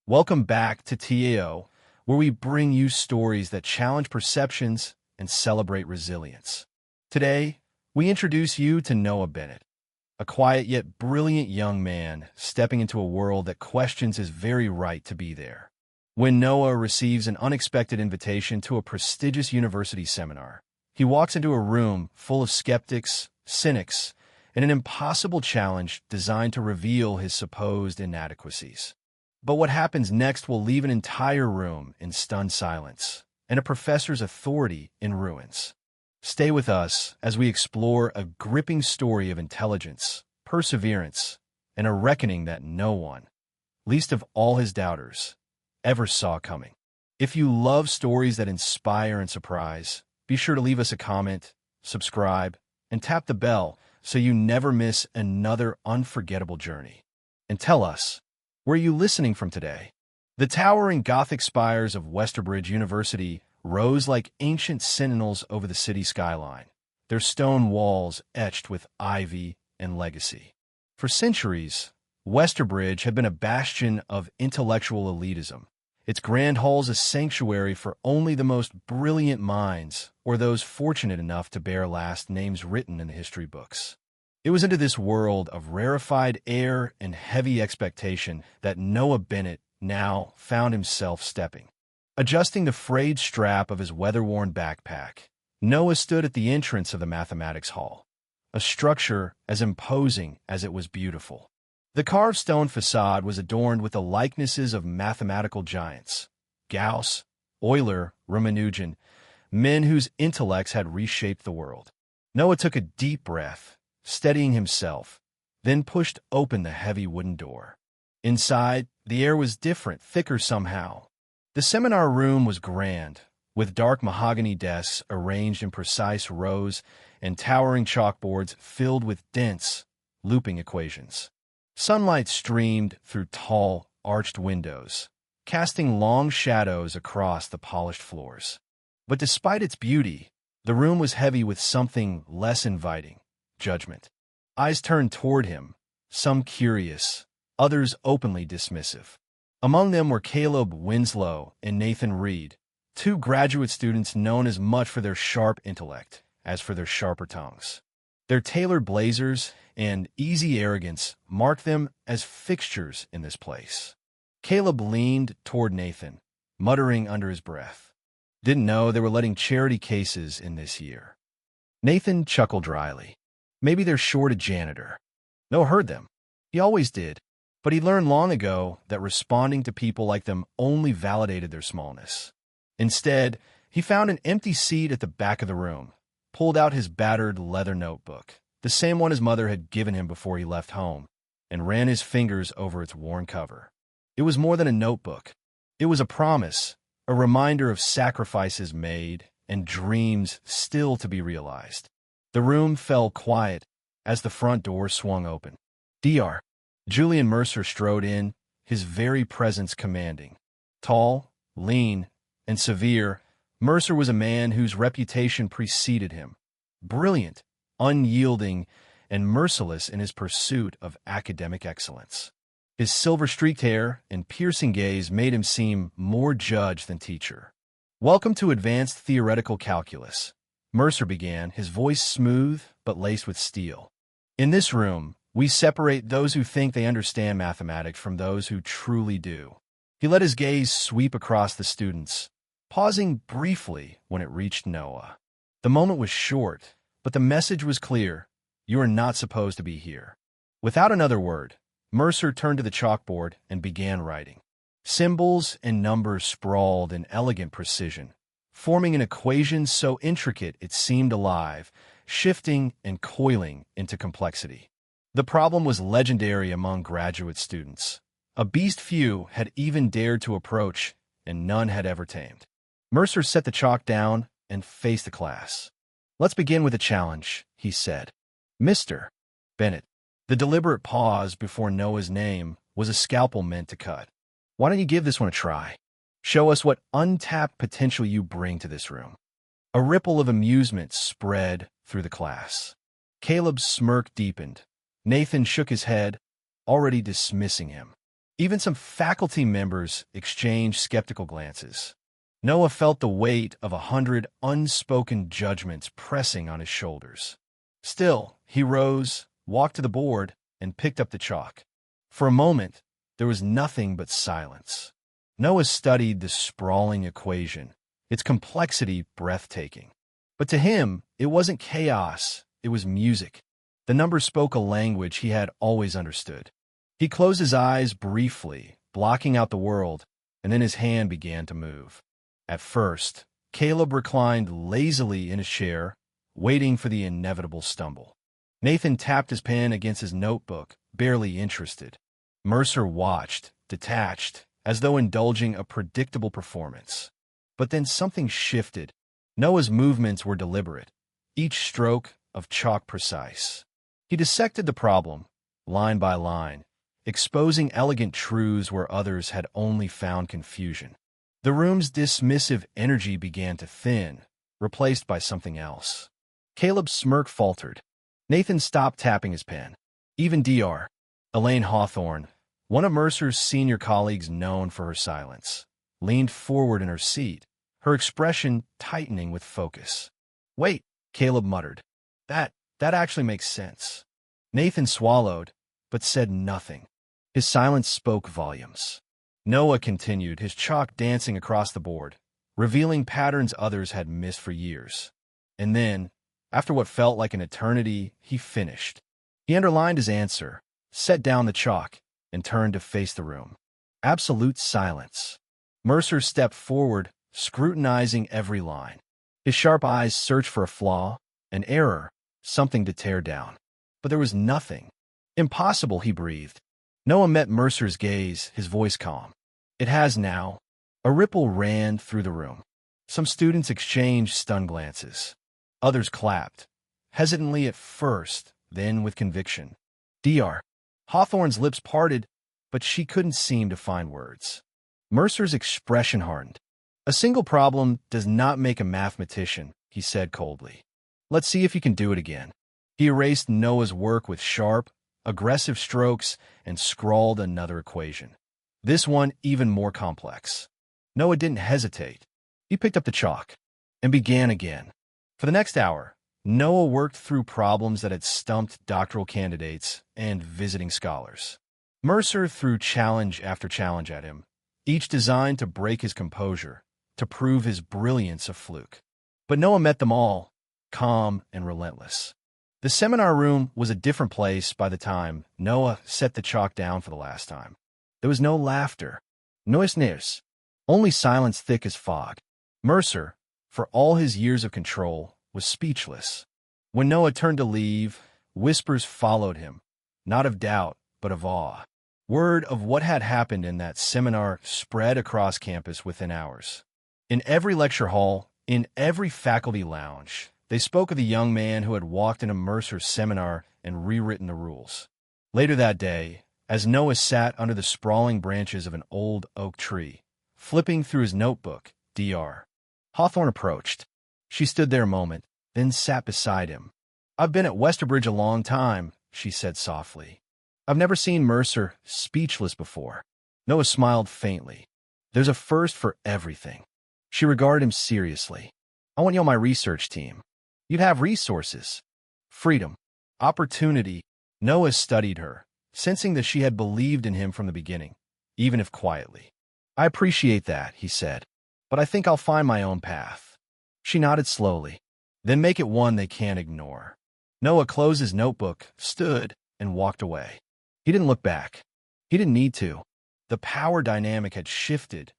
Welcome back to TAO, where we bring you stories that challenge perceptions and celebrate resilience. Today, we introduce you to Noah Bennett, a quiet yet brilliant young man stepping into a world that questions his very right to be there. When Noah receives an unexpected invitation to a prestigious university seminar, he walks into a room full of skeptics, cynics, and an impossible challenge designed to reveal his supposed inadequacies. But what happens next will leave an entire room in stunned silence and a professor's authority in ruins. Stay with us as we explore a gripping story of intelligence, perseverance, and a reckoning that no one, least of all his doubters, ever saw coming. If you love stories that inspire and surprise, be sure to leave us a comment, subscribe, and tap the bell so you never miss another unforgettable journey. And tell us, where are you listening from today? The towering Gothic spires of Westerbridge University rose like ancient sentinels over the city skyline, their stone walls etched with ivy and legacy. For centuries, Westerbridge had been a bastion of intellectual elitism, its grand halls a sanctuary for only the most brilliant minds or those fortunate enough to bear last names written in the history books. It was into this world of rarefied air and heavy expectation that Noah Bennett now found himself stepping. Adjusting the frayed strap of his weather-worn backpack, Noah stood at the entrance of the mathematics hall, a structure as imposing as it was beautiful. The carved stone facade was adorned with the likenesses of mathematical giants, Gauss, Euler, Ramanujan, men whose intellects had reshaped the world. Noah took a deep breath, steadying himself, then pushed open the heavy wooden door. Inside, the air was different, thicker somehow. The seminar room was grand, with dark mahogany desks arranged in precise rows and towering chalkboards filled with dense, looping equations. Sunlight streamed through tall, arched windows, casting long shadows across the polished floors. But despite its beauty, the room was heavy with something less inviting: judgment. Eyes turned toward him, some curious, others openly dismissive. Among them were Caleb Winslow and Nathan Reed, two graduate students known as much for their sharp intellect as for their sharper tongues. Their tailored blazers and easy arrogance marked them as fixtures in this place. Caleb leaned toward Nathan, muttering under his breath. Didn't know they were letting charity cases in this year. Nathan chuckled dryly. Maybe they're short a janitor. Noah heard them. He always did. But he learned long ago that responding to people like them only validated their smallness. Instead, he found an empty seat at the back of the room, pulled out his battered leather notebook, the same one his mother had given him before he left home, and ran his fingers over its worn cover. It was more than a notebook. It was a promise, a reminder of sacrifices made and dreams still to be realized. The room fell quiet as the front door swung open. Dr. Julian Mercer strode in, his very presence commanding. Tall, lean, and severe, Mercer was a man whose reputation preceded him. Brilliant, unyielding, and merciless in his pursuit of academic excellence. His silver-streaked hair and piercing gaze made him seem more judge than teacher. "Welcome to Advanced Theoretical Calculus," Mercer began, his voice smooth but laced with steel. "In this room, we separate those who think they understand mathematics from those who truly do." He let his gaze sweep across the students, pausing briefly when it reached Noah. The moment was short, but the message was clear. You are not supposed to be here. Without another word, Mercer turned to the chalkboard and began writing. Symbols and numbers sprawled in elegant precision, forming an equation so intricate it seemed alive, shifting and coiling into complexity. The problem was legendary among graduate students. A beast few had even dared to approach, and none had ever tamed. Mercer set the chalk down and faced the class. "Let's begin with a challenge," he said. "Mr. Bennett." The deliberate pause before Noah's name was a scalpel meant to cut. "Why don't you give this one a try? Show us what untapped potential you bring to this room." A ripple of amusement spread through the class. Caleb's smirk deepened. Nathan shook his head, already dismissing him. Even some faculty members exchanged skeptical glances. Noah felt the weight of 100 unspoken judgments pressing on his shoulders. Still, he rose, walked to the board, and picked up the chalk. For a moment, there was nothing but silence. Noah studied the sprawling equation, its complexity breathtaking. But to him, it wasn't chaos, it was music. The numbers spoke a language he had always understood. He closed his eyes briefly, blocking out the world, and then his hand began to move. At first, Caleb reclined lazily in his chair, waiting for the inevitable stumble. Nathan tapped his pen against his notebook, barely interested. Mercer watched, detached, as though indulging a predictable performance. But then something shifted. Noah's movements were deliberate, each stroke of chalk precise. He dissected the problem, line by line, exposing elegant truths where others had only found confusion. The room's dismissive energy began to thin, replaced by something else. Caleb's smirk faltered. Nathan stopped tapping his pen. Even Dr. Elaine Hawthorne, one of Mercer's senior colleagues known for her silence, leaned forward in her seat, her expression tightening with focus. "Wait," Caleb muttered. That actually makes sense." Nathan swallowed, but said nothing. His silence spoke volumes. Noah continued, his chalk dancing across the board, revealing patterns others had missed for years. And then, after what felt like an eternity, he finished. He underlined his answer, set down the chalk, and turned to face the room. Absolute silence. Mercer stepped forward, scrutinizing every line. His sharp eyes searched for a flaw, an error, something to tear down. But there was nothing. "Impossible," he breathed. Noah met Mercer's gaze, his voice calm. "It has now." A ripple ran through the room. Some students exchanged stunned glances. Others clapped, hesitantly at first, then with conviction. Dr. Hawthorne's lips parted, but she couldn't seem to find words. Mercer's expression hardened. "A single problem does not make a mathematician," he said coldly. "Let's see if you can do it again." He erased Noah's work with sharp, aggressive strokes and scrawled another equation. This one even more complex. Noah didn't hesitate. He picked up the chalk and began again. For the next hour, Noah worked through problems that had stumped doctoral candidates and visiting scholars. Mercer threw challenge after challenge at him, each designed to break his composure, to prove his brilliance a fluke. But Noah met them all, calm and relentless. The seminar room was a different place by the time Noah set the chalk down for the last time. There was no laughter, no sneers, only silence thick as fog. Mercer, for all his years of control, was speechless. When Noah turned to leave, whispers followed him, not of doubt, but of awe. Word of what had happened in that seminar spread across campus within hours. In every lecture hall, in every faculty lounge, they spoke of the young man who had walked into Mercer's seminar and rewritten the rules. Later that day, as Noah sat under the sprawling branches of an old oak tree, flipping through his notebook, Dr. Hawthorne approached. She stood there a moment, then sat beside him. "I've been at Westerbridge a long time," she said softly. "I've never seen Mercer speechless before." Noah smiled faintly. "There's a first for everything." She regarded him seriously. "I want you on my research team. You'd have resources, freedom, opportunity." Noah studied her, sensing that she had believed in him from the beginning, even if quietly. "I appreciate that," he said, "but I think I'll find my own path." She nodded slowly. "Then make it one they can't ignore." Noah closed his notebook, stood, and walked away. He didn't look back. He didn't need to. The power dynamic had shifted,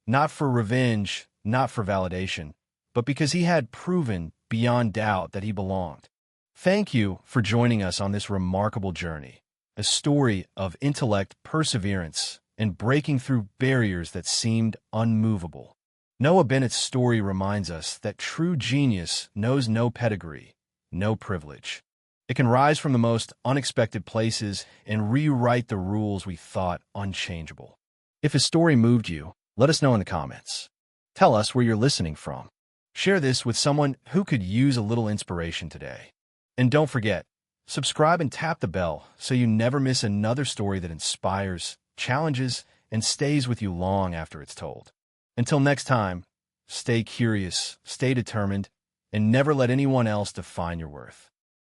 not for revenge, not for validation, but because he had proven beyond doubt that he belonged. Thank you for joining us on this remarkable journey, a story of intellect, perseverance, and breaking through barriers that seemed unmovable. Noah Bennett's story reminds us that true genius knows no pedigree, no privilege. It can rise from the most unexpected places and rewrite the rules we thought unchangeable. If his story moved you, let us know in the comments. Tell us where you're listening from. Share this with someone who could use a little inspiration today. And don't forget, subscribe and tap the bell so you never miss another story that inspires, challenges, and stays with you long after it's told. Until next time, stay curious, stay determined, and never let anyone else define your worth.